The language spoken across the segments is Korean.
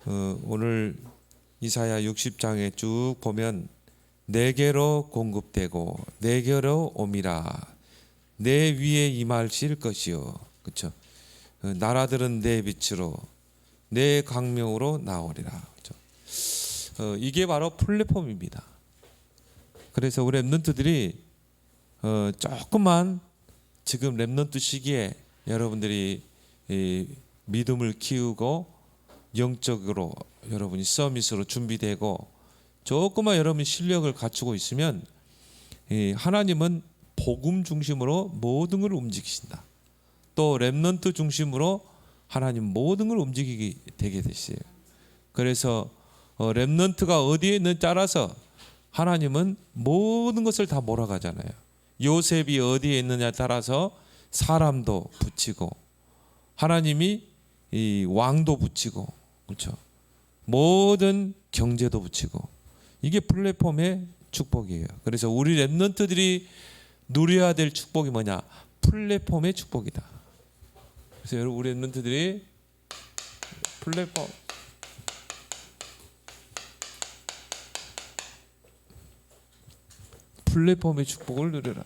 오늘 이사야 60장에 쭉 보면 내게로 공급되고 내게로 옴이라 내 위에 임하실 것이요, 그렇죠? 나라들은 내 빛으로 내 광명으로 나오리라, 그렇죠? 이게 바로 플랫폼입니다. 그래서 우리 랩런트들이 조금만 지금 랩런트 시기에 여러분들이 믿음을 키우고 영적으로 여러분이 서밋으로 준비되고 조금만 여러분이 실력을 갖추고 있으면 하나님은 복음 중심으로 모든 걸 움직이신다. 또 렘넌트 중심으로 하나님 모든 걸 움직이게 되게 되세요. 그래서 렘넌트가 어디에 있는 따라서 하나님은 모든 것을 다 몰아가잖아요. 요셉이 어디에 있느냐에 따라서 사람도 붙이고 하나님이 이 왕도 붙이고, 그렇죠? 모든 경제도 붙이고, 이게 플랫폼의 축복이에요. 그래서 우리 랩런트들이 누려야 될 축복이 뭐냐? 플랫폼의 축복이다. 그래서 여러분 우리 랩런트들이 플랫폼의 축복을 누려라.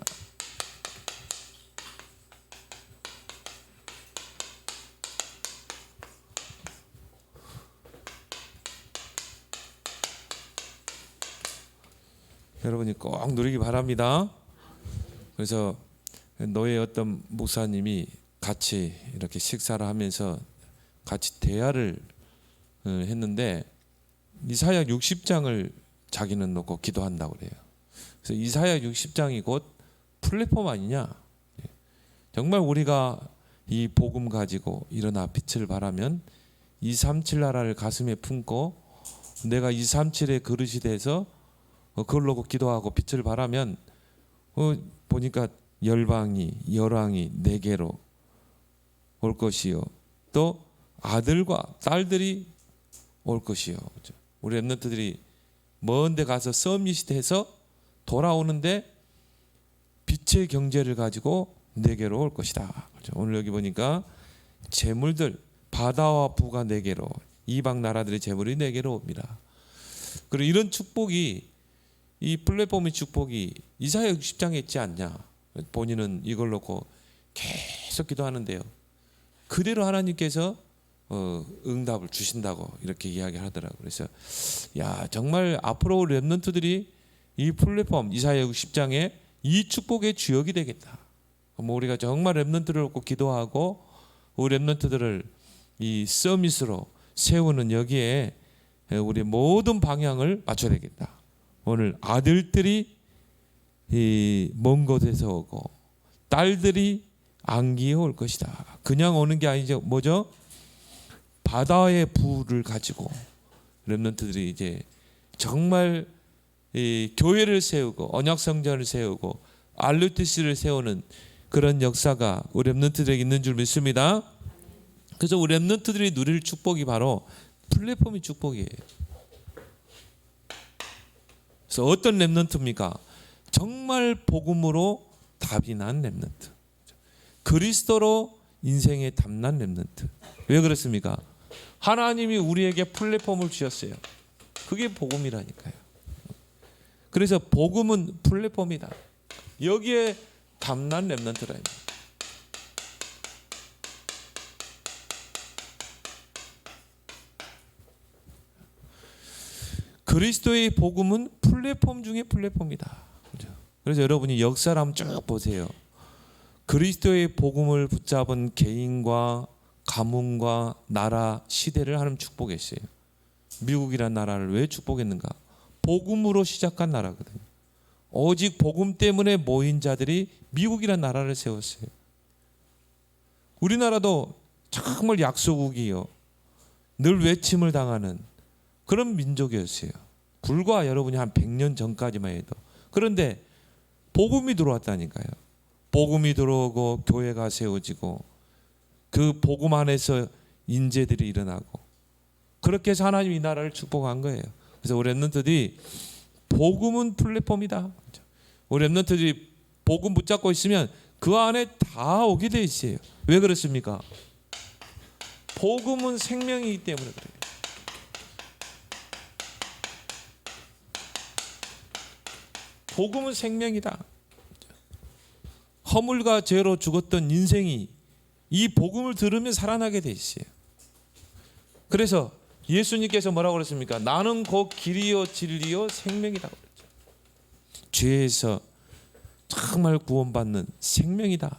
여러분이 꼭 누리기 바랍니다. 그래서 너의 어떤 목사님이 같이 이렇게 식사를 하면서 같이 대화를 했는데 이사야 60장을 자기는 놓고 기도한다고 그래요. 그래서 이사야 60장이 곧 플랫폼 아니냐? 정말 우리가 이 복음 가지고 일어나 빛을 발하면 237 나라를 가슴에 품고 내가 237의 그릇이 돼서 그걸 놓고 기도하고 빛을 발하면 보니까 열왕이 내게로 올 것이요, 또 아들과 딸들이 올 것이요. 우리 랩런트들이 먼데 가서 서밋해서 돌아오는데 빛의 경제를 가지고 내게로 올 것이다. 오늘 여기 보니까 재물들, 바다와 부가 내게로, 이방 나라들의 재물이 내게로 옵니다. 그리고 이런 축복이, 이 플랫폼의 축복이 이사야 60장에 있지 않냐? 본인은 이걸 놓고 계속 기도하는데요. 그대로 하나님께서 응답을 주신다고 이렇게 이야기하더라고요. 그래서 정말 앞으로 랩런트들이 이 플랫폼 이사야 60장에 이 축복의 주역이 되겠다. 우리가 정말 랩런트를 놓고 기도하고 우리 랩런트들을 이 서밋으로 세우는 여기에 우리 모든 방향을 맞춰야 되겠다. 오늘 아들들이 먼 곳에서 오고 딸들이 안기에 올 것이다. 그냥 오는 게 아니죠. 뭐죠? 바다의 부를 가지고 렘넌트들이 이제 정말 교회를 세우고 언약성전을 세우고 알루티스를 세우는 그런 역사가 우리 렘넌트들에게 있는 줄 믿습니다. 그래서 우리 렘넌트들이 누릴 축복이 바로 플랫폼의 축복이에요. 그래서 어떤 렘넌트입니까? 정말 복음으로 답이 난 렘넌트, 그리스도로 인생에 담난 렘넌트. 왜 그렇습니까? 하나님이 우리에게 플랫폼을 주셨어요. 그게 복음이라니까요. 그래서 복음은 플랫폼이다. 여기에 담난 렘넌트라. 그리스도의 복음은 플랫폼 중에 플랫폼이다. 그래서 여러분이 역사를 한번 쭉 보세요. 그리스도의 복음을 붙잡은 개인과 가문과 나라, 시대를 하나님 축복했어요. 미국이란 나라를 왜 축복했는가? 복음으로 시작한 나라거든요. 오직 복음 때문에 모인 자들이 미국이란 나라를 세웠어요. 우리나라도 정말 약소국이요, 늘 외침을 당하는 그런 민족이었어요. 불과 여러분이 한 100년 전까지만 해도. 그런데 복음이 들어왔다니까요. 복음이 들어오고 교회가 세워지고 그 복음 안에서 인재들이 일어나고 그렇게 해서 하나님이 이 나라를 축복한 거예요. 그래서 우리 랩런트들이 복음은 플랫폼이다. 우리 랩런트들이 복음 붙잡고 있으면 그 안에 다 오게 돼 있어요. 왜 그렇습니까? 복음은 생명이기 때문에 그래요. 복음은 생명이다. 허물과 죄로 죽었던 인생이 이 복음을 들으면 살아나게 돼 있어요. 그래서 예수님께서 뭐라고 그랬습니까? 나는 곧 길이요 진리요 생명이라고 그랬죠. 죄에서 정말 구원받는 생명이다.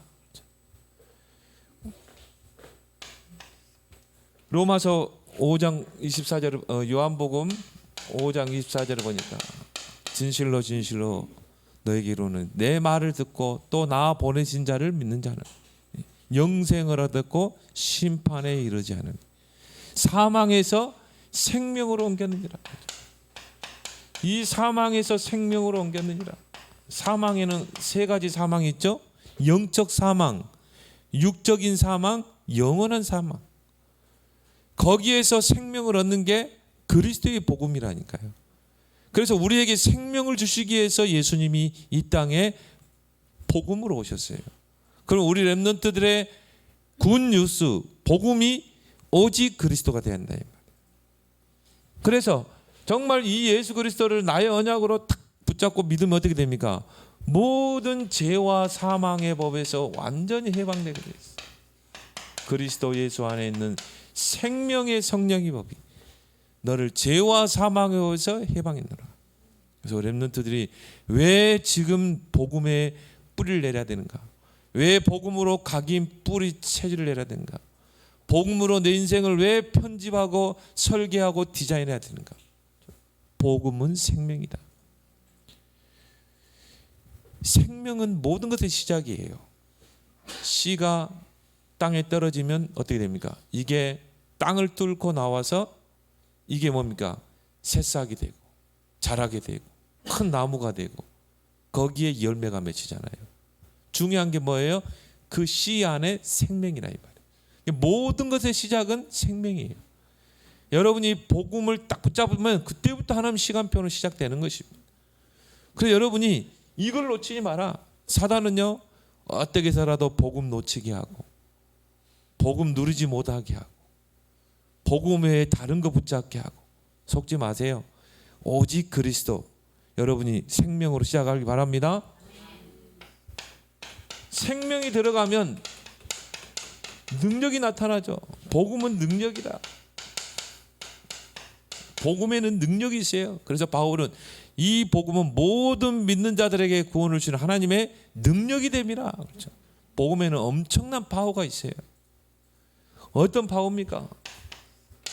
로마서 5장 24절, 요한복음 5장 24절을 보니까 진실로 진실로 너에게 이르노니 내 말을 듣고 또 나 보내신 자를 믿는 자는 영생을 얻었고 심판에 이르지 않은 사망에서 생명으로 옮겼느니라. 이 사망에서 생명으로 옮겼느니라. 사망에는 세 가지 사망이 있죠. 영적 사망, 육적인 사망, 영원한 사망. 거기에서 생명을 얻는 게 그리스도의 복음이라니까요. 그래서 우리에게 생명을 주시기 위해서 예수님이 이 땅에 복음으로 오셨어요. 그럼 우리 렘넌트들의 굿뉴스, 복음이 오직 그리스도가 돼야 한다. 그래서 정말 이 예수 그리스도를 나의 언약으로 탁 붙잡고 믿으면 어떻게 됩니까? 모든 죄와 사망의 법에서 완전히 해방되게 되어 있어요. 그리스도 예수 안에 있는 생명의 성령의 법이 너를 죄와 사망의 법에서 해방했노라. 그래서 렘넌트들이 왜 지금 복음에 뿌리를 내려야 되는가? 왜 복음으로 각인 뿌리 체질을 내려야 되는가? 복음으로 내 인생을 왜 편집하고 설계하고 디자인해야 되는가? 복음은 생명이다. 생명은 모든 것의 시작이에요. 씨가 땅에 떨어지면 어떻게 됩니까? 이게 땅을 뚫고 나와서 이게 뭡니까? 새싹이 되고 자라게 되고 큰 나무가 되고 거기에 열매가 맺히잖아요. 중요한 게 뭐예요? 그 씨 안에 생명이라 이 말이에요. 모든 것의 시작은 생명이에요. 여러분이 복음을 딱 붙잡으면 그때부터 하나님 시간표는 시작되는 것입니다. 그래서 여러분이 이걸 놓치지 마라. 사단은요 어떻게 해서라도 복음 놓치게 하고 복음 누리지 못하게 하고 복음 외에 다른 거 붙잡게 하고 속지 마세요. 오직 그리스도 여러분이 생명으로 시작하기 바랍니다. 생명이 들어가면 능력이 나타나죠. 복음은 능력이다. 복음에는 능력이 있어요. 그래서 바울은 이 복음은 모든 믿는 자들에게 구원을 주는 하나님의 능력이 됨이라. 그렇죠. 복음에는 엄청난 파워가 있어요. 어떤 파워입니까?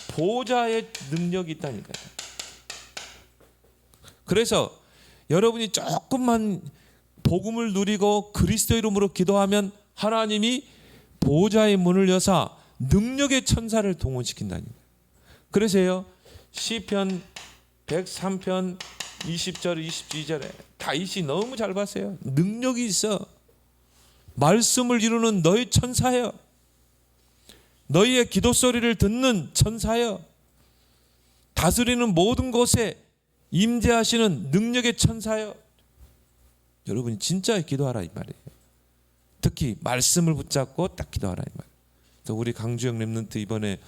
보좌의 능력이 있다니까요. 그래서 여러분이 조금만 복음을 누리고 그리스도 이름으로 기도하면 하나님이 보좌의 문을 여사 능력의 천사를 동원시킨다니. 그래서요 시편 103편 20절 22절에 다윗이 너무 잘 봤어요. 능력이 있어. 말씀을 이루는 너희 천사여. 너희의 기도 소리를 듣는 천사여. 다스리는 모든 곳에 임재하시는 능력의 천사여. 여러분이 진짜 기도하라 이 말이에요. 특히 말씀을 붙잡고 딱 기도하라 이 말이에요. 그래서 우리 강주영 렘넌트 이번에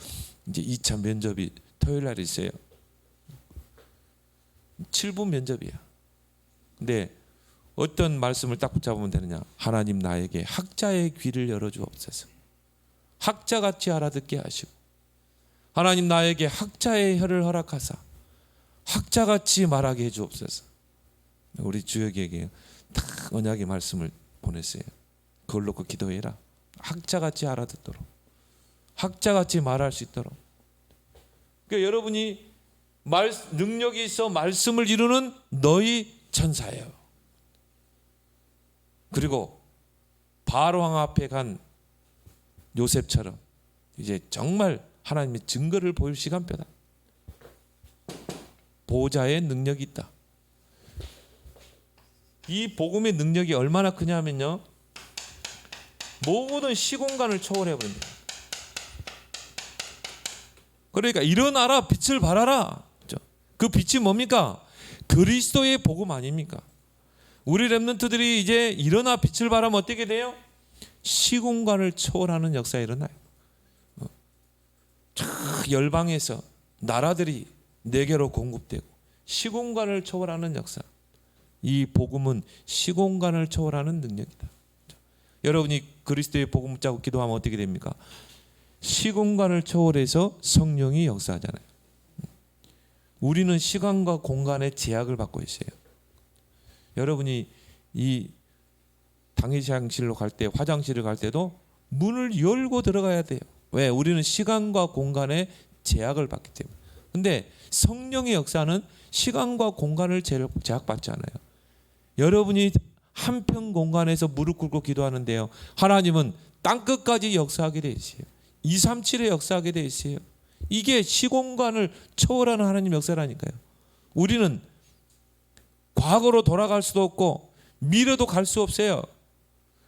이제 2차 면접이 토요일 날 있어요. 7분 면접이야. 근데 어떤 말씀을 딱 붙잡으면 되느냐? 하나님 나에게 학자의 귀를 열어주옵소서. 학자같이 알아듣게 하시고 하나님 나에게 학자의 혀를 허락하사 학자같이 말하게 해주옵소서. 우리 주역에게 딱 언약의 말씀을 보냈어요. 그걸 놓고 기도해라. 학자같이 알아듣도록 학자같이 말할 수 있도록. 그러니까 여러분이 능력이 있어 말씀을 이루는 너희 천사예요. 그리고 바로왕 앞에 간 요셉처럼 이제 정말 하나님의 증거를 보일 시간표다. 보좌의 능력이 있다. 이 복음의 능력이 얼마나 크냐면요 모든 시공간을 초월해 버립니다. 그러니까 일어나라 빛을 발하라. 그 빛이 뭡니까? 그리스도의 복음 아닙니까? 우리 렘넌트들이 이제 일어나 빛을 발하면 어떻게 돼요? 시공간을 초월하는 역사가 일어나요. 열방에서 나라들이 내게로 공급되고 시공간을 초월하는 역사. 이 복음은 시공간을 초월하는 능력이다. 여러분이 그리스도의 복음 붙잡고 기도하면 어떻게 됩니까? 시공간을 초월해서 성령이 역사하잖아요. 우리는 시간과 공간의 제약을 받고 있어요. 여러분이 이 당회장실로 갈 때, 화장실을 갈 때도 문을 열고 들어가야 돼요. 왜? 우리는 시간과 공간의 제약을 받기 때문에. 근데 성령의 역사는 시간과 공간을 제약받지 않아요. 여러분이 한편 공간에서 무릎 꿇고 기도하는데요, 하나님은 땅끝까지 역사하게 돼 있어요. 237에 역사하게 돼 있어요. 이게 시공간을 초월하는 하나님 역사라니까요. 우리는 과거로 돌아갈 수도 없고 미래도 갈 수 없어요.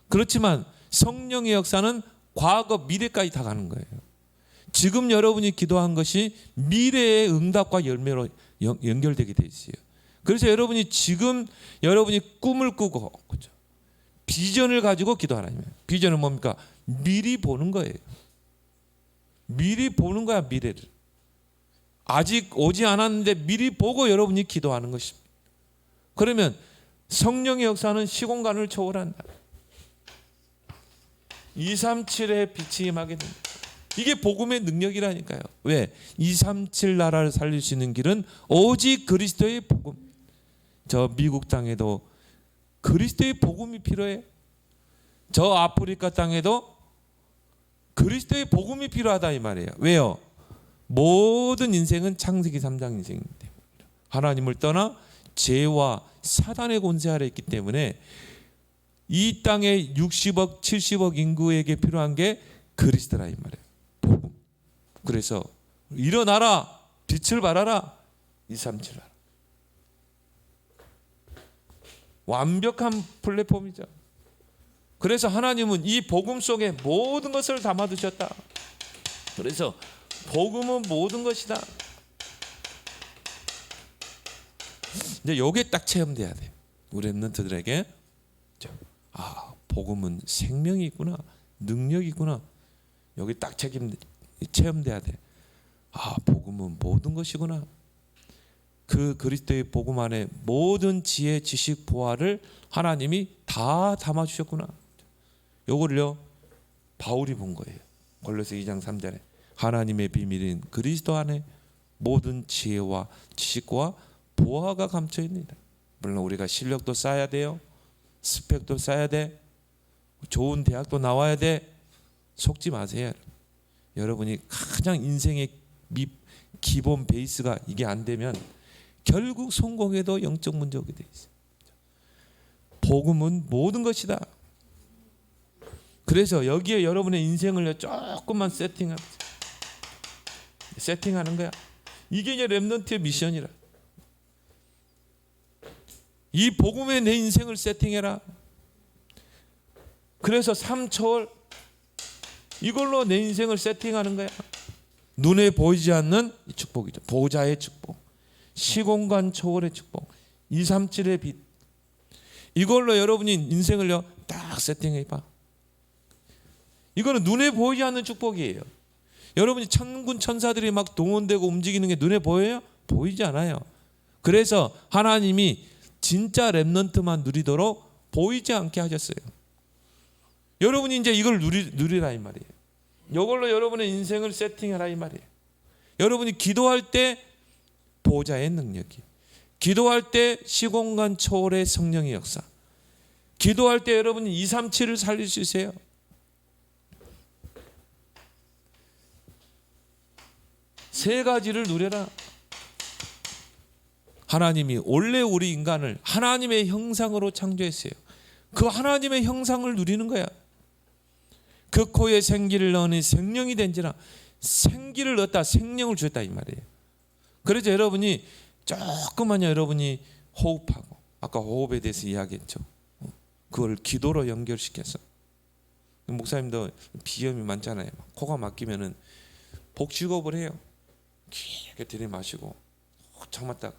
그렇지만 성령의 역사는 과거, 미래까지 다 가는 거예요. 지금 여러분이 기도한 것이 미래의 응답과 열매로 연결되게 돼 있어요. 그래서 여러분이 지금 여러분이 꿈을 꾸고, 그렇죠? 비전을 가지고 기도하라는 거예요. 비전은 뭡니까? 미리 보는 거예요. 미리 보는 거야, 미래를. 아직 오지 않았는데 미리 보고 여러분이 기도하는 것입니다. 그러면 성령의 역사는 시공간을 초월한다. 237의 빛이 임하게 됩니다. 이게 복음의 능력이라니까요. 왜? 237 나라를 살릴 수 있는 길은 오직 그리스도의 복음. 저 미국 땅에도 그리스도의 복음이 필요해. 저 아프리카 땅에도 그리스도의 복음이 필요하다 이 말이에요. 왜요? 모든 인생은 창세기 3장 인생인데 하나님을 떠나 죄와 사단의 권세 아래 있기 때문에 이 땅에 60억 70억 인구에게 필요한 게 그리스도라 이 말이에요. 복음. 그래서 일어나라, 빛을 발하라, 237 하라. 완벽한 플랫폼이죠. 그래서 하나님은 이 복음 속에 모든 것을 담아두셨다. 그래서 복음은 모든 것이다. 이제 요게 딱 체험돼야 돼. 우리 랩런트들에게. 아, 복음은 생명이 있구나, 능력이 있구나. 여기 딱 체험돼야 돼. 아, 복음은 모든 것이구나. 그 그리스도의 복음 안에 모든 지혜, 지식, 보화를 하나님이 다 담아주셨구나. 요거를요 바울이 본 거예요. 골로새 2장 3절에 하나님의 비밀인 그리스도 안에 모든 지혜와 지식과 보화가 감춰 있습니다. 물론 우리가 실력도 쌓아야 돼요. 스펙도 쌓아야 돼. 좋은 대학도 나와야 돼. 속지 마세요. 여러분이 가장 인생의 기본 베이스가 이게 안 되면 결국 성공해도 영적 문제 오게 돼 있어요. 복음은 모든 것이다. 그래서 여기에 여러분의 인생을 조금만 세팅하는 거야. 이게 이제 렘넌트의 미션이라. 이 복음에 내 인생을 세팅해라. 그래서 3초월 이걸로 내 인생을 세팅하는 거야. 눈에 보이지 않는 축복이죠. 보좌의 축복, 시공간 초월의 축복, 237의 빛. 이걸로 여러분이 인생을요 딱 세팅해봐. 이거는 눈에 보이지 않는 축복이에요. 여러분이 천군 천사들이 막 동원되고 움직이는 게 눈에 보여요? 보이지 않아요. 그래서 하나님이 진짜 렘넌트만 누리도록 보이지 않게 하셨어요. 여러분이 이제 이걸 누리라 이 말이에요. 이걸로 여러분의 인생을 세팅해라 이 말이에요. 여러분이 기도할 때 보좌의 능력이, 기도할 때 시공간 초월의 성령의 역사, 기도할 때 여러분이 237을 살릴 수 있어요. 세 가지를 누려라. 하나님이 원래 우리 인간을 하나님의 형상으로 창조했어요. 그 하나님의 형상을 누리는 거야. 그 코에 생기를 넣으니 생명이 된지라. 생기를 넣었다, 생명을 주었다 이 말이에요. 그래서 여러분이 조금만요 여러분이 호흡하고, 아까 호흡에 대해서 이야기했죠. 그걸 기도로 연결시켜서. 목사님도 비염이 많잖아요. 코가 막히면은 복식호흡을 해요. 길게 들이마시고 참았다가,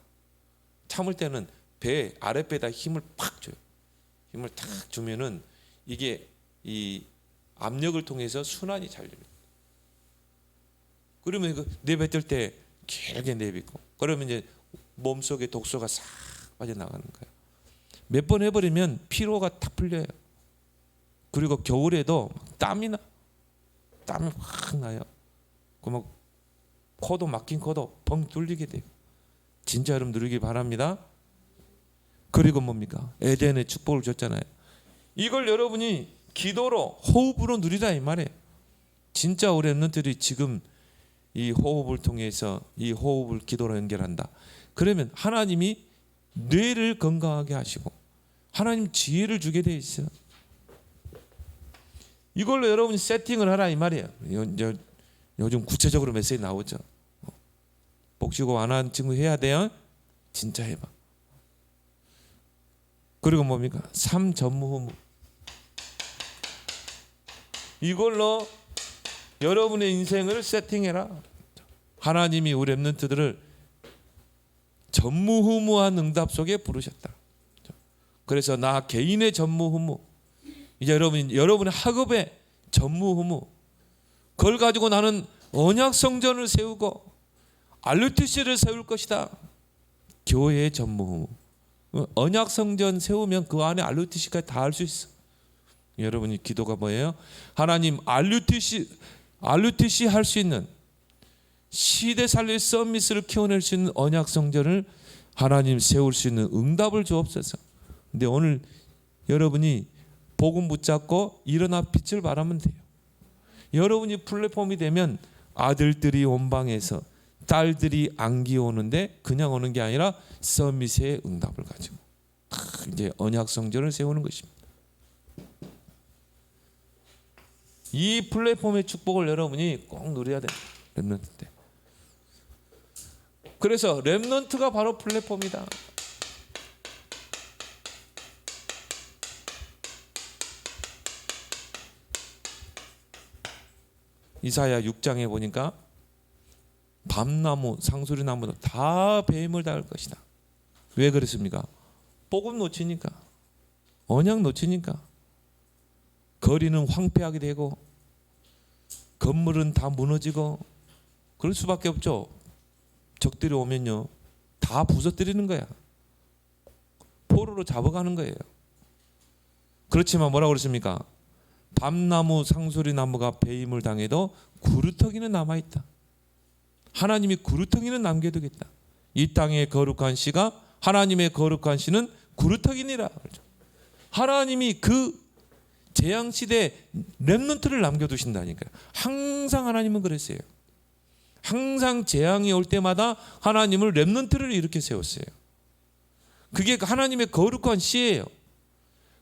참을 때는 배 아랫배에다 힘을 팍 줘요. 힘을 탁 주면은 이게 이 압력을 통해서 순환이 잘 됩니다. 그러면 그 내뱉을 때 길게 내뱉고, 그러면 이제 몸속에 독소가 싹 빠져나가는 거예요. 몇 번 해버리면 피로가 탁 풀려요. 그리고 겨울에도 땀이 확 나요. 그막 코도 막힌 코도 벙 뚫리게 돼요. 진짜 여러분 누리기 바랍니다. 그리고 뭡니까? 에덴의 축복을 줬잖아요. 이걸 여러분이 기도로 호흡으로 누리라 이 말이에요. 진짜 우리 랩런트들이 지금 이 호흡을 통해서 이 호흡을 기도로 연결한다. 그러면 하나님이 뇌를 건강하게 하시고 하나님 지혜를 주게 돼 있어요. 이걸로 여러분이 세팅을 하라 이 말이에요. 요즘 구체적으로 메시지 나오죠. 복식호흡 안 하는 친구 해야 돼요. 진짜 해봐. 그리고 뭡니까? 3전무후무. 이걸로 여러분의 인생을 세팅해라. 하나님이 우리 랩런트들을 전무후무한 응답 속에 부르셨다. 그래서 나 개인의 전무후무, 이제 여러분의 학업의 전무후무, 그걸 가지고 나는 언약 성전을 세우고 RUTC를 세울 것이다. 교회의 전무후무. 언약 성전 세우면 그 안에 RUTC까지 다 할 수 있어. 여러분이 기도가 뭐예요? 하나님 RUTC 할 수 있는 시대 살릴 서밋을 키워낼 수 있는 언약 성전을 하나님 세울 수 있는 응답을 주옵소서. 근데 오늘 여러분이 복음 붙잡고 일어나 빛을 발하면 돼요. 여러분이 플랫폼이 되면 아들들이 원방에서 딸들이 안기 오는데 그냥 오는 게 아니라 서밋의 응답을 가지고 이제 언약 성전을 세우는 것입니다. 이 플랫폼의 축복을 여러분이 꼭 누려야 돼요. 랩런트 때. 그래서 랩런트가 바로 플랫폼이다. 이사야 6장에 보니까 밤나무, 상수리나무도 다 뱀을 닿을 것이다. 왜 그랬습니까? 복음 놓치니까, 언약 놓치니까 거리는 황폐하게 되고 건물은 다 무너지고 그럴 수밖에 없죠. 적들이 오면요 다 부서뜨리는 거야. 포로로 잡아가는 거예요. 그렇지만 뭐라고 그랬습니까? 밤나무, 상수리나무가 배임을 당해도 구루터기는 남아있다. 하나님이 구루터기는 남겨두겠다. 이 땅의 거룩한 씨가 하나님의 거룩한 씨는 구루터기니라. 하나님이 그 재앙시대 렘넌트를 남겨두신다니까요. 항상 하나님은 그랬어요. 항상 재앙이 올 때마다 하나님을 렘넌트를 이렇게 세웠어요. 그게 하나님의 거룩한 씨예요.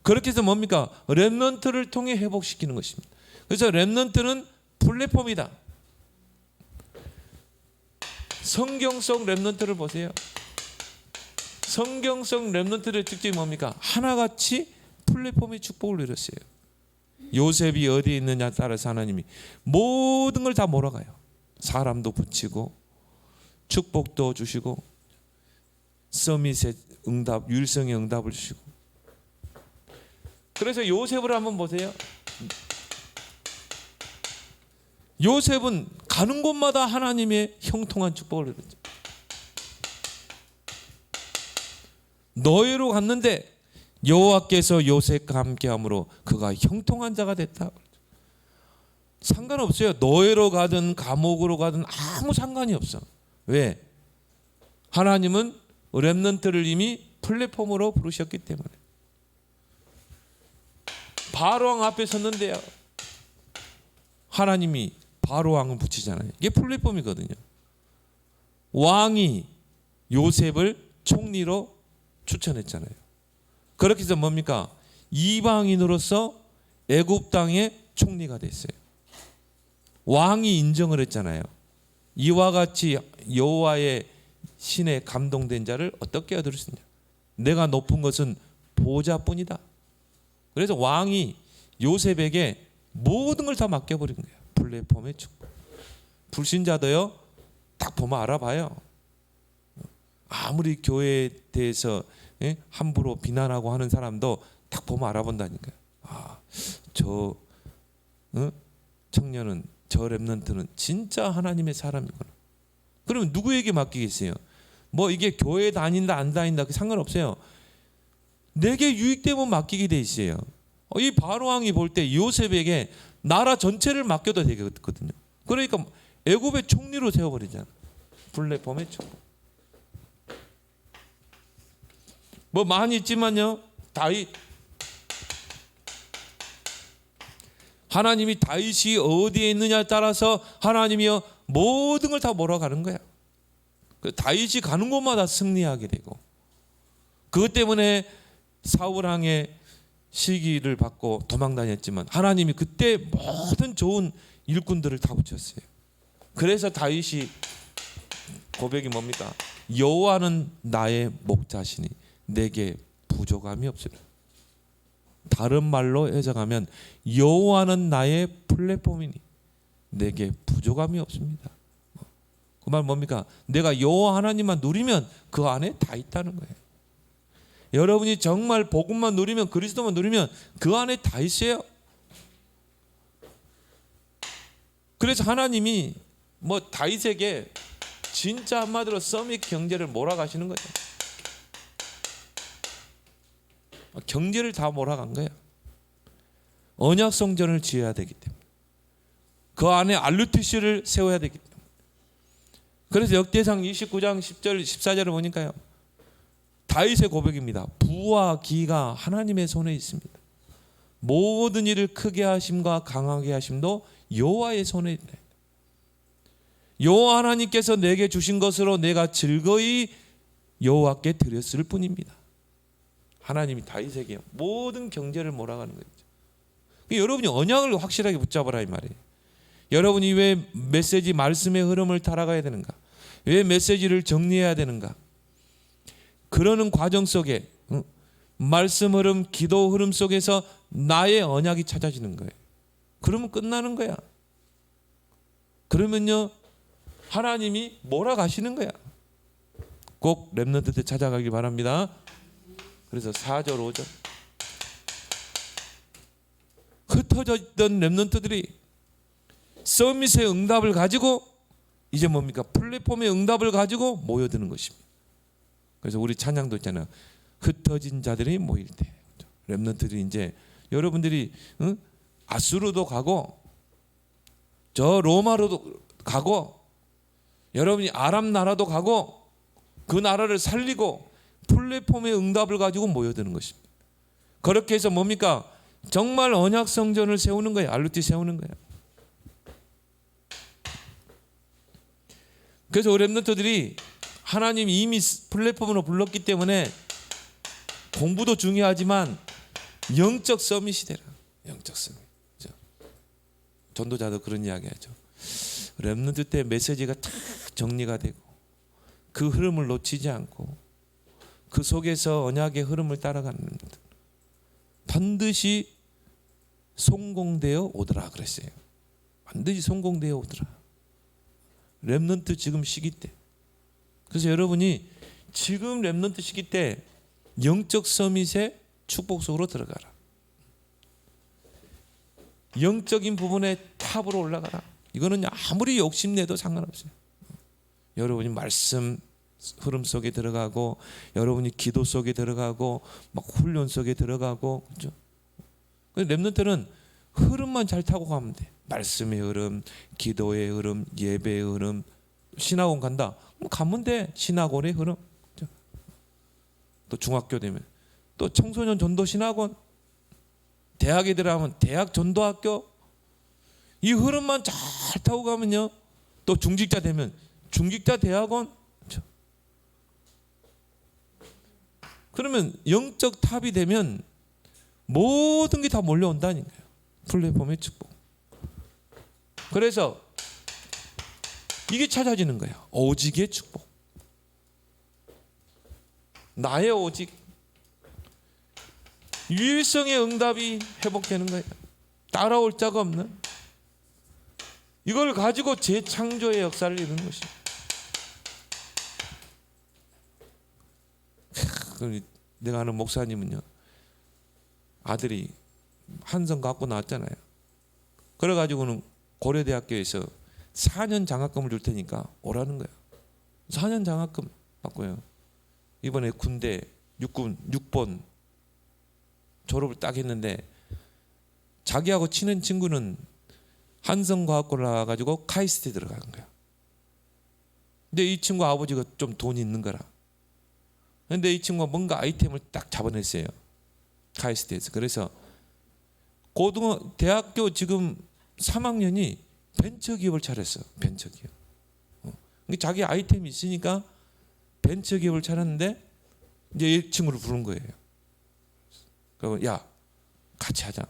그렇게 해서 뭡니까? 렘넌트를 통해 회복시키는 것입니다. 그래서 렘넌트는 플랫폼이다. 성경성 렘넌트를 보세요. 성경성 렘넌트의 특징이 뭡니까? 하나같이 플랫폼의 축복을 누렸어요. 요셉이 어디에 있느냐에 따라서 하나님이 모든 걸 다 몰아가요. 사람도 붙이고 축복도 주시고 서밋의 응답, 유일성의 응답을 주시고. 그래서 요셉을 한번 보세요. 요셉은 가는 곳마다 하나님의 형통한 축복을 누렸죠. 노예로 갔는데 여호와께서 요셉과 함께함으로 그가 형통한 자가 됐다. 상관없어요. 노예로 가든 감옥으로 가든 아무 상관이 없어. 왜? 하나님은 렘넌트를 이미 플랫폼으로 부르셨기 때문에. 바로왕 앞에 섰는데요, 하나님이 바로왕을 붙이잖아요. 이게 플랫폼이거든요. 왕이 요셉을 총리로 추천했잖아요. 그렇게 해서 뭡니까? 이방인으로서 애굽 땅의 총리가 됐어요. 왕이 인정을 했잖아요. 이와 같이 여호와의 신에 감동된 자를 어떻게 얻을 수 있냐? 내가 높은 것은 보좌뿐이다. 그래서 왕이 요셉에게 모든 걸 다 맡겨버린 거예요. 플랫폼의 축복. 불신자도요, 딱 보면 알아봐요. 아무리 교회에 대해서 함부로 비난하고 하는 사람도 딱 보면 알아본다니까요. 아, 저 청년은, 저 랩런트는 진짜 하나님의 사람이구나. 그러면 누구에게 맡기겠어요? 뭐 이게 교회 다닌다 안 다닌다 그 상관없어요. 내게 유익되면 맡기게 돼 있어요. 이 바로 왕이 볼 때 요셉에게 나라 전체를 맡겨도 되거든요. 그러니까 애굽의 총리로 세워버리잖아. 플랫폼의 축복. 뭐 많이 있지만요. 다윗, 하나님이 다윗이 어디에 있느냐에 따라서 하나님이요 모든 걸 다 몰아가는 거야. 다윗이 가는 곳마다 승리하게 되고, 그것 때문에 사울왕의 시기를 받고 도망다녔지만 하나님이 그때 모든 좋은 일꾼들을 다 붙였어요. 그래서 다윗이 고백이 뭡니까? 여호와는 나의 목자시니 내게 부족함이 없으리라. 다른 말로 해석하면 여호와는 나의 플랫폼이니 내게 부족함이 없습니다. 그 말 뭡니까? 내가 여호와 하나님만 누리면 그 안에 다 있다는 거예요. 여러분이 정말 복음만 누리면, 그리스도만 누리면 그 안에 다 있어요. 그래서 하나님이 뭐 다윗에게 진짜 한마디로 서밋 경제를 몰아가시는 거죠. 경제를 다 몰아간 거야. 언약 성전을 지어야 되기 때문에, 그 안에 RUTC를 세워야 되기 때문에. 그래서 역대상 29장 10절 14절을 보니까요, 다윗의 고백입니다. 부와 기가 하나님의 손에 있습니다. 모든 일을 크게 하심과 강하게 하심도 여호와의 손에 있다. 여호와 하나님께서 내게 주신 것으로 내가 즐거이 여호와께 드렸을 뿐입니다. 하나님이 다윗에게 모든 경제를 몰아가는 거죠. 여러분이 언약을 확실하게 붙잡아라 이 말이에요. 여러분이 왜 메시지 말씀의 흐름을 따라가야 되는가? 왜 메시지를 정리해야 되는가? 그러는 과정 속에 말씀 흐름, 기도 흐름 속에서 나의 언약이 찾아지는 거예요. 그러면 끝나는 거야. 그러면요 하나님이 몰아가시는 거야. 꼭 렘넌트 때 찾아가길 바랍니다. 그래서 4절 5절 흩어져 있던 렘넌트들이 서밋의 응답을 가지고 이제 뭡니까? 플랫폼의 응답을 가지고 모여드는 것입니다. 그래서 우리 찬양도 있잖아요. 흩어진 자들이 모일 때 렘넌트들이 이제 여러분들이 아수르도 가고 저 로마로도 가고 여러분이 아람 나라도 가고 그 나라를 살리고 플랫폼의 응답을 가지고 모여드는 것입니다. 그렇게 해서 뭡니까? 정말 언약 성전을 세우는 거예요. RUT 세우는 거예요. 그래서 렘넌트들이 하나님이 이미 플랫폼으로 불렀기 때문에 공부도 중요하지만 영적 서밋이 되라. 영적 서밋. 전도자도 그런 이야기 하죠. 렘넌트 때 메시지가 다 정리가 되고 그 흐름을 놓치지 않고 그 속에서 언약의 흐름을 따라가는 렘넌트 반드시 성공되어 오더라 그랬어요. 반드시 성공되어 오더라. 렘넌트 지금 시기 때. 그래서 여러분이 지금 렘넌트 시기 때 영적 서밋의 축복 속으로 들어가라. 영적인 부분의 탑으로 올라가라. 이거는 아무리 욕심내도 상관없어요. 여러분이 말씀 흐름 속에 들어가고 여러분이 기도 속에 들어가고 막 훈련 속에 들어가고 그렇죠? 렘넌트는 흐름만 잘 타고 가면 돼. 말씀의 흐름, 기도의 흐름, 예배의 흐름. 신학원 간다. 가면 돼. 신학원의 흐름. 그렇죠? 또 중학교 되면 또 청소년 전도 신학원, 대학에 들어가면 대학 전도학교. 이 흐름만 잘 타고 가면요. 또 중직자 되면 중직자 대학원. 그렇죠? 그러면 영적 탑이 되면 모든 게 다 몰려온다니까요. 플랫폼의 축복. 그래서 이게 찾아지는 거예요. 오직의 축복. 나의 오직. 유일성의 응답이 회복되는 거예요. 따라올 자가 없는. 이걸 가지고 재창조의 역사를 이루는 것입니다. 내가 아는 목사님은요. 아들이 한성 갖고 나왔잖아요. 그래가지고는 고려대학교에서 4년 장학금을 줄 테니까 오라는 거예요. 4년 장학금 받고요. 이번에 군대 육군 6번 졸업을 딱 했는데 자기하고 친한 친구는 한성과학고를 나와가지고 카이스트에 들어간 거야. 근데 이 친구 아버지가 좀 돈이 있는 거라. 근데 이 친구가 뭔가 아이템을 딱 잡아냈어요. 카이스트에서. 그래서 대학교 지금 3학년이 벤처기업을 차렸어. 벤처기업. 자기 아이템이 있으니까 벤처기업을 차렸는데 이제 이 친구를 부른 거예요. 그러면 야 같이 하자.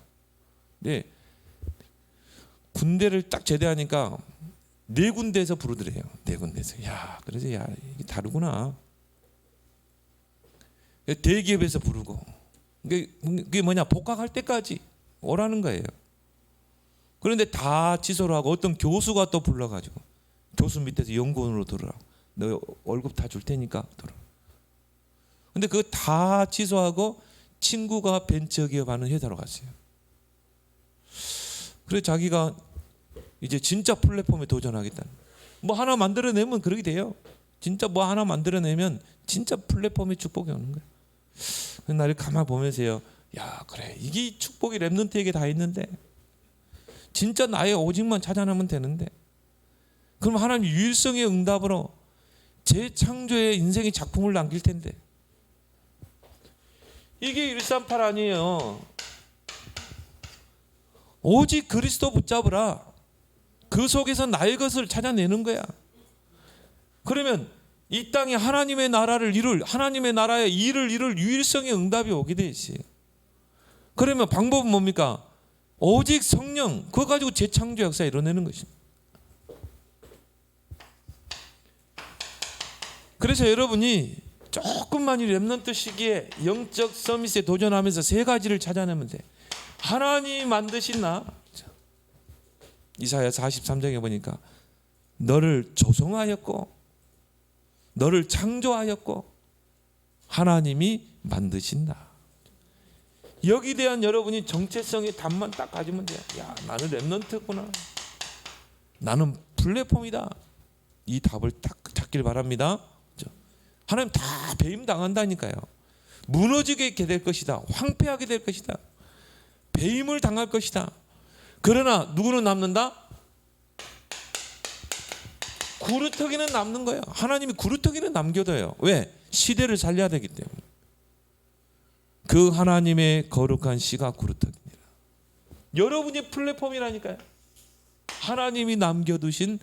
근데 군대를 딱 제대하니까 4군데에서 부르더래요. 4군데에서. 야 그래서 야 이게 다르구나. 대기업에서 부르고 그게 뭐냐 복학할 때까지 오라는 거예요. 그런데 다 취소를 하고 어떤 교수가 또 불러가지고 교수 밑에서 연구원으로 들어라. 너 월급 다 줄 테니까 들어. 근데 그거 다 취소하고 친구가 벤처기업 하는 회사로 갔어요. 그래서 자기가 이제 진짜 플랫폼에 도전하겠다. 뭐 하나 만들어내면 그렇게 돼요. 진짜 뭐 하나 만들어내면 진짜 플랫폼의 축복이 오는 거예요. 그 나를 가만 보면서요. 야 그래 이게 축복이 랩런트에게 다 있는데 진짜 나의 오직만 찾아내면 되는데 그럼 하나님 유일성의 응답으로 재창조의 인생의 작품을 남길 텐데 이게 138 아니에요. 오직 그리스도 붙잡으라. 그 속에서 나의 것을 찾아내는 거야. 그러면 이 땅에 하나님의 나라를 이룰 하나님의 나라의 일을 이룰 유일성의 응답이 오게 돼 있어요. 그러면 방법은 뭡니까? 오직 성령 그거 가지고 재창조 역사 이뤄내는 것입니다. 그래서 여러분이 조금만 이 렘넌트 시기에 영적 서밋에 도전하면서 3가지를 찾아내면 돼. 하나님 만드신 나 이사야 43장에 보니까 너를 조성하였고 너를 창조하였고 하나님이 만드신 나. 여기 대한 여러분이 정체성의 답만 딱 가지면 돼요. 야 나는 렘넌트구나. 나는 플랫폼이다. 이 답을 딱 찾길 바랍니다. 하나님 다 배임 당한다니까요. 무너지게 될 것이다. 황폐하게 될 것이다. 배임을 당할 것이다. 그러나 누구는 남는다? 구루터기는 남는 거예요. 하나님이 구루터기는 남겨둬요. 왜? 시대를 살려야 되기 때문에. 그 하나님의 거룩한 씨가 구루터기입니다. 여러분이 플랫폼이라니까요. 하나님이 남겨두신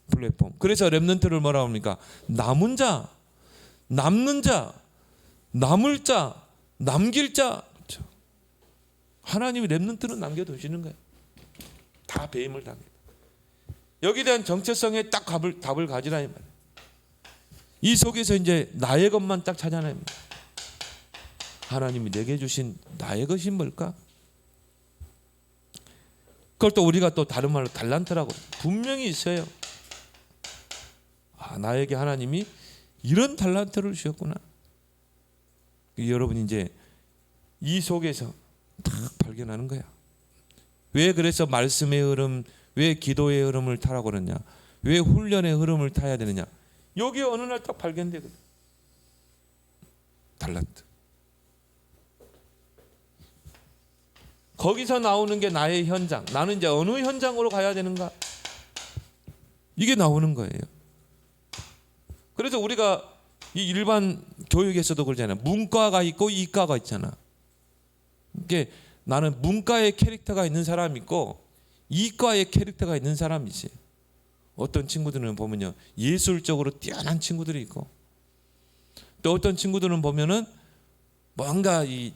플랫폼. 그래서 렘넌트를 뭐라고 합니까? 남은 자, 남는 자, 남을 자, 남길 자. 그렇죠. 하나님이 렘넌트는 남겨두시는 거예요. 다 배임을 당해요. 여기에 대한 정체성에 딱 답을 가지라 이 말이에요. 이 속에서 이제 나의 것만 딱 찾아냅니다. 하나님이 내게 주신 나의 것이 뭘까? 그걸 또 우리가 또 다른 말로 달란트라고 분명히 있어요. 아, 나에게 하나님이 이런 달란트를 주셨구나. 여러분이 이제 이 속에서 딱 발견하는 거야. 왜 그래서 말씀의 흐름, 왜 기도의 흐름을 타라고 그러냐? 왜 훈련의 흐름을 타야 되느냐? 여기 어느 날 딱 발견되거든. 달란트. 거기서 나오는 게 나의 현장. 나는 이제 어느 현장으로 가야 되는가? 이게 나오는 거예요. 그래서 우리가 이 일반 교육에서도 그러잖아요. 문과가 있고 이과가 있잖아. 이게 나는 문과의 캐릭터가 있는 사람이 있고 이과의 캐릭터가 있는 사람이 있어요. 어떤 친구들은 보면요. 예술적으로 뛰어난 친구들이 있고 또 어떤 친구들은 보면은 뭔가 이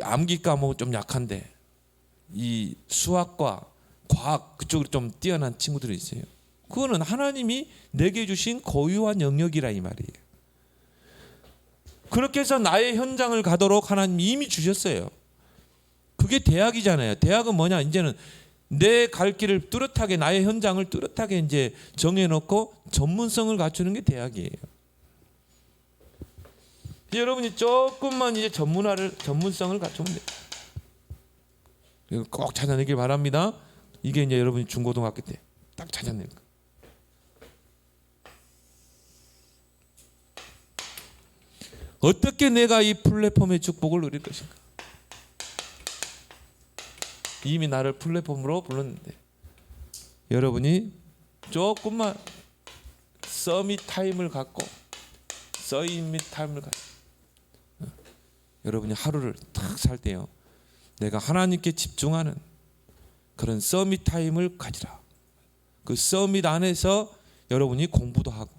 암기 과목 좀 약한데 이 수학과 과학 그쪽으로 좀 뛰어난 친구들이 있어요. 그거는 하나님이 내게 주신 고유한 영역이라 이 말이에요. 그렇게 해서 나의 현장을 가도록 하나님이 이미 주셨어요. 그게 대학이잖아요. 대학은 뭐냐? 이제는 내 갈 길을 뚜렷하게 나의 현장을 뚜렷하게 이제 정해놓고 전문성을 갖추는 게 대학이에요. 여러분이 조금만 이제 전문성을 갖추면 돼요. 이거 꼭 찾아내길 바랍니다. 이게 이제 여러분이 중고등학교 때 딱 찾아낼 거. 어떻게 내가 이 플랫폼의 축복을 누릴 것인가? 이미 나를 플랫폼으로 불렀는데 여러분이 조금만 서밋 타임을 갖고 여러분이 하루를 탁 살 때요, 내가 하나님께 집중하는 그런 서밋 타임을 가지라. 그 서밋 안에서 여러분이 공부도 하고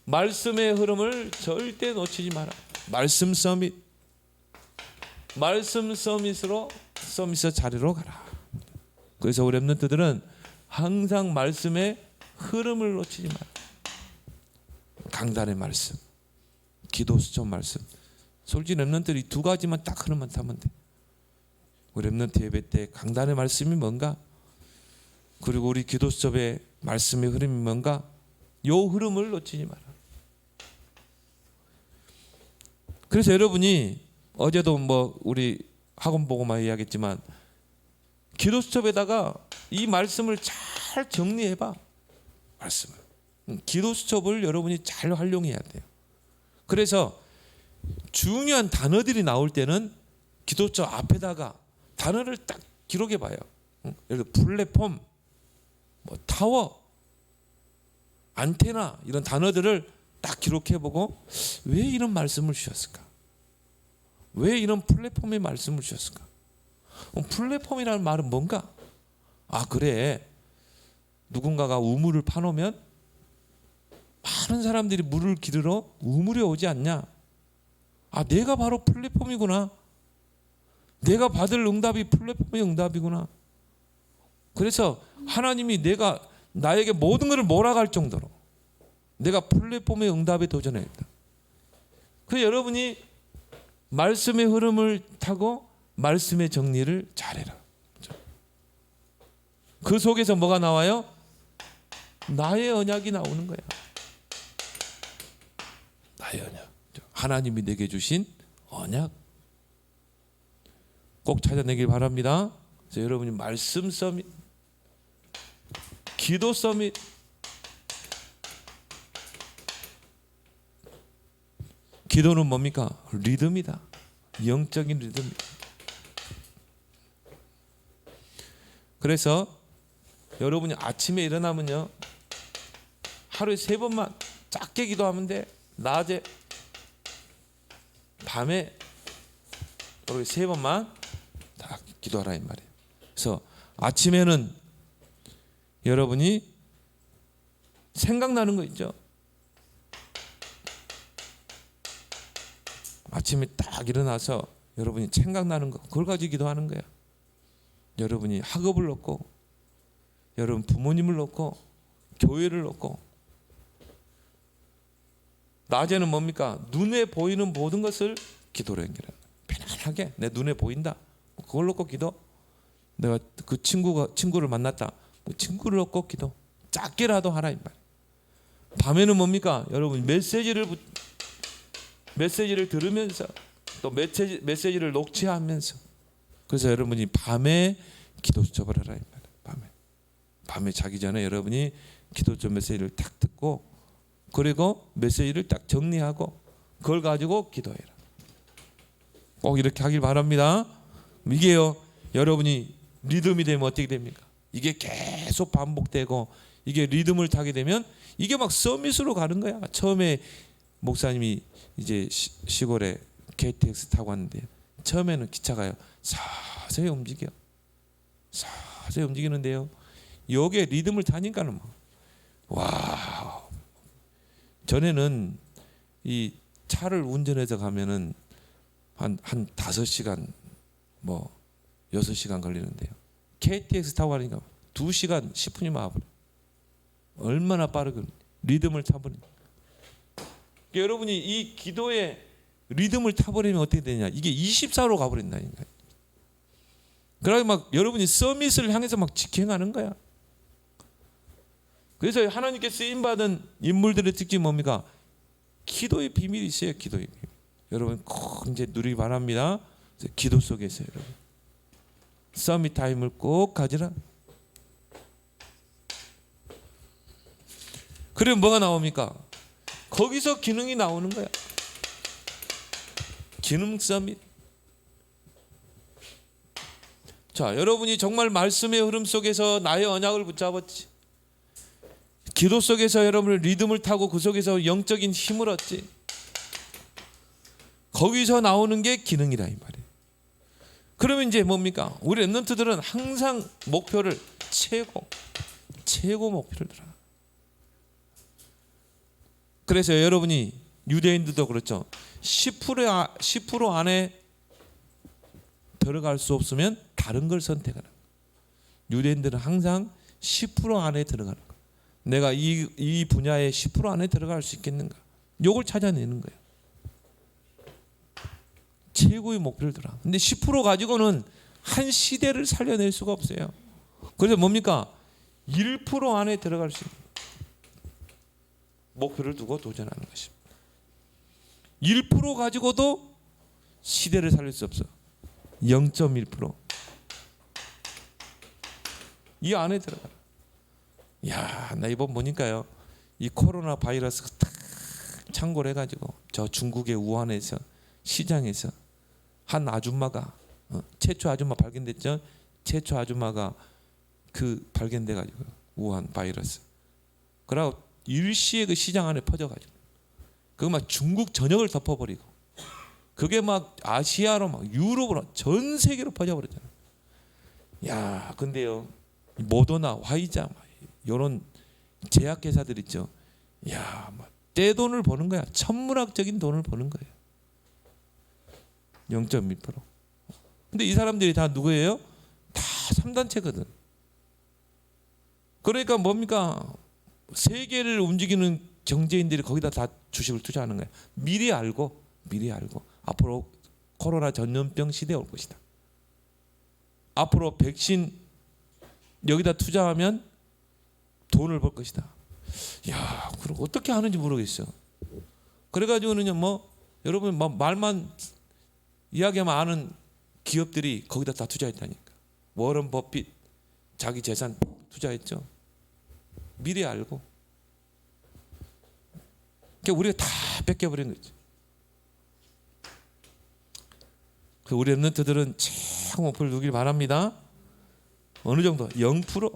말씀의 흐름을 절대 놓치지 마라. 말씀 서밋, 말씀 서밋으로 서밋의 자리로 가라. 그래서 우리 랩런트들은 항상 말씀의 흐름을 놓치지 마라. 강단의 말씀, 기도 수첩 말씀. 솔직히 랩런트들이 두 가지만 딱 흐름만 타면 돼. 우리 랩런트 예배 때 강단의 말씀이 뭔가, 그리고 우리 기도 수첩의 말씀의 흐름이 뭔가, 요 흐름을 놓치지 마라. 그래서 여러분이 어제도 뭐 우리 학원 보고만 이야기했지만 기도 수첩에다가 이 말씀을 잘 정리해봐. 말씀을, 기도 수첩을 여러분이 잘 활용해야 돼요. 그래서 중요한 단어들이 나올 때는 기도 수첩 앞에다가 단어를 딱 기록해봐요. 예를 들어 플랫폼, 뭐 타워, 안테나, 이런 단어들을 딱 기록해보고 왜 이런 말씀을 주셨을까? 왜 이런 플랫폼의 말씀을 주셨을까? 플랫폼이라는 말은 뭔가? 아, 그래, 누군가가 우물을 파놓으면 많은 사람들이 물을 기르러 우물에 오지 않냐? 아, 내가 바로 플랫폼이구나. 내가 받을 응답이 플랫폼의 응답이구나. 그래서 하나님이 나에게 모든 것을 몰아갈 정도로 내가 플랫폼의 응답에 도전했다. 그래서 여러분이 말씀의 흐름을 타고 말씀의 정리를 잘해라. 그 속에서 뭐가 나와요? 나의 언약이 나오는 거야. 나의 언약. 하나님이 내게 주신 언약. 꼭 찾아내길 바랍니다. 그래서 여러분이 말씀 서밋, 기도 서밋, 기도는 뭡니까? 리듬이다. 영적인 리듬이다. 그래서 여러분이 아침에 일어나면요, 하루에 3번만 짧게 기도하면 돼. 낮에, 밤에 이렇게 3번만 딱 기도하라 이 말이에요. 그래서 아침에는 여러분이 생각나는 거 있죠. 아침에 딱 일어나서 여러분이 생각나는 거, 그걸 가지고 기도하는 거야. 여러분이 학업을 놓고, 여러분 부모님을 놓고, 교회를 놓고. 낮에는 뭡니까? 눈에 보이는 모든 것을 기도로 연결해. 편안하게 내 눈에 보인다, 그걸 놓고 기도. 내가 그 친구를 만났다, 친구를 놓고 기도. 작게라도 하라 이 말. 밤에는 뭡니까? 여러분 메시지를 들으면서 또 메시지를 녹취하면서. 그래서 여러분이 밤에 기도 수첩을 하라 이 말이에요. 밤에 자기 전에 여러분이 기도 수첩 메시지를 딱 듣고, 그리고 메시지를 딱 정리하고 그걸 가지고 기도해라. 꼭 이렇게 하길 바랍니다. 이게요, 여러분이 리듬이 되면 어떻게 됩니까? 이게 계속 반복되고 이게 리듬을 타게 되면 이게 막 서밋으로 가는 거야. 처음에 목사님이 이제 시골에 KTX 타고 왔는데 처음에는 기차가요 서서히 움직이는데요, 요게 리듬을 타니까는 막, 와, 전에는 이 차를 운전해서 가면은 한 5시간 뭐 6시간 걸리는데요, KTX 타고 가니까 2시간 10분이면 와버려. 얼마나 빠르게 리듬을 타버리냐. 여러분이 이 기도에 리듬을 타버리면 어떻게 되냐, 이게 24로 가버린다니까요. 그러니까 막 여러분이 서밋을 향해서 막 직행하는 거야. 그래서 하나님께 쓰임받은 인물들의 특징이 뭡니까? 기도의 비밀이 있어요. 기도의 비밀. 여러분 꼭 이제 누리기 바랍니다. 기도 속에서 여러분 서밋 타임을 꼭 가지라. 그러면 뭐가 나옵니까? 거기서 기능이 나오는 거야. 기능 서밋. 자, 여러분이 정말 말씀의 흐름 속에서 나의 언약을 붙잡았지. 기도 속에서 여러분의 리듬을 타고 그 속에서 영적인 힘을 얻지. 거기서 나오는 게 기능이라 이 말이에요. 그러면 이제 뭡니까? 우리 랩런트들은 항상 목표를 최고 목표를 들어. 그래서 여러분이 유대인들도 그렇죠. 10% 안에 들어갈 수 없으면 다른 걸 선택하는. 유대인들은 항상 10% 안에 들어가는 거. 내가 이 분야의 10% 안에 들어갈 수 있겠는가? 요걸 찾아내는 거예요. 최고의 목표를 들어. 근데 10% 가지고는 한 시대를 살려낼 수가 없어요. 그래서 뭡니까? 1% 안에 들어갈 수 있는 목표를 두고 도전하는 것입니다. 1% 가지고도 시대를 살릴 수 없어. 0.1%. 이 안에 들어가. 야, 나 이번 보니까요. 이 코로나 바이러스가 딱 창궐해 가지고 저 중국의 우한에서 시장에서 한 아줌마가 최초 아줌마 발견됐죠. 최초 아줌마가 그 발견돼 가지고 우한 바이러스. 그러고 일시에 그 시장 안에 퍼져 가지고 그거 막 중국 전역을 덮어버리고 그게 막 아시아로 막 유럽으로 전 세계로 퍼져버렸잖아요. 야, 근데요 모더나, 화이자 이런 제약회사들 있죠. 야, 막 떼돈을 버는 거야. 천문학적인 돈을 버는 거예요. 0.1%. 근데 이 사람들이 다 누구예요? 다 3단체거든. 그러니까 뭡니까? 세계를 움직이는 경제인들이 거기다 다 주식을 투자하는 거야. 미리 알고 앞으로 코로나 전염병 시대 올 것이다. 앞으로 백신 여기다 투자하면 돈을 벌 것이다. 야, 그럼 어떻게 하는지 모르겠어. 그래가지고는요, 뭐 여러분 말만 이야기하면 아는 기업들이 거기다 다 투자했다니까. 워런 버핏 자기 재산 투자했죠. 미리 알고. 그러니까 우리가 다 뺏겨버린 거지. 그 우리 랩런트들은 최고 목표를 두길 바랍니다. 어느 정도? 0%.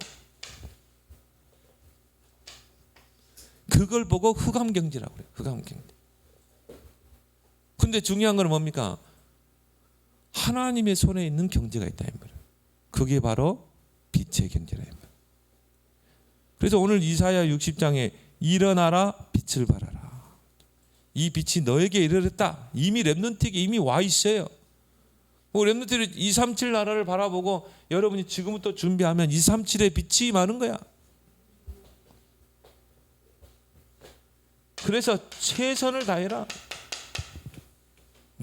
그걸 보고 흑암 경제라고 그래요. 흑암 경제. 근데 중요한 건 뭡니까? 하나님의 손에 있는 경제가 있다 이 말이에요. 그게 바로 빛의 경제라 이 말이에요. 그래서 오늘 이사야 60장에 일어나라 빛을 발하라. 이 빛이 너에게 이르렀다. 이미 랩런트에게 이미 와 있어요. 랩런트들이 237 나라를 바라보고 여러분이 지금부터 준비하면 237의 빛이 많은 거야. 그래서 최선을 다해라.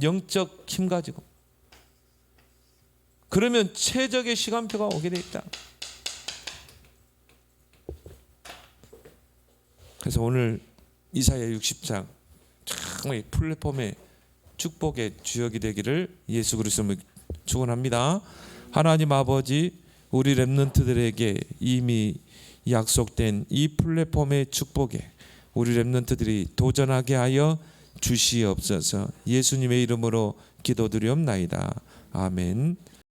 영적 힘 가지고. 그러면 최적의 시간표가 오게 돼 있다. 그래서 오늘 이사야 60장 정말 플랫폼의 축복의 주역이 되기를 예수 그리스도로 축원합니다. 하나님 아버지, 우리 랩런트들에게 이미 약속된 이 플랫폼의 축복에 우리 랩런트들이 도전하게 하여 주시옵소서. 예수님의 이름으로 기도드리옵나이다. 아멘.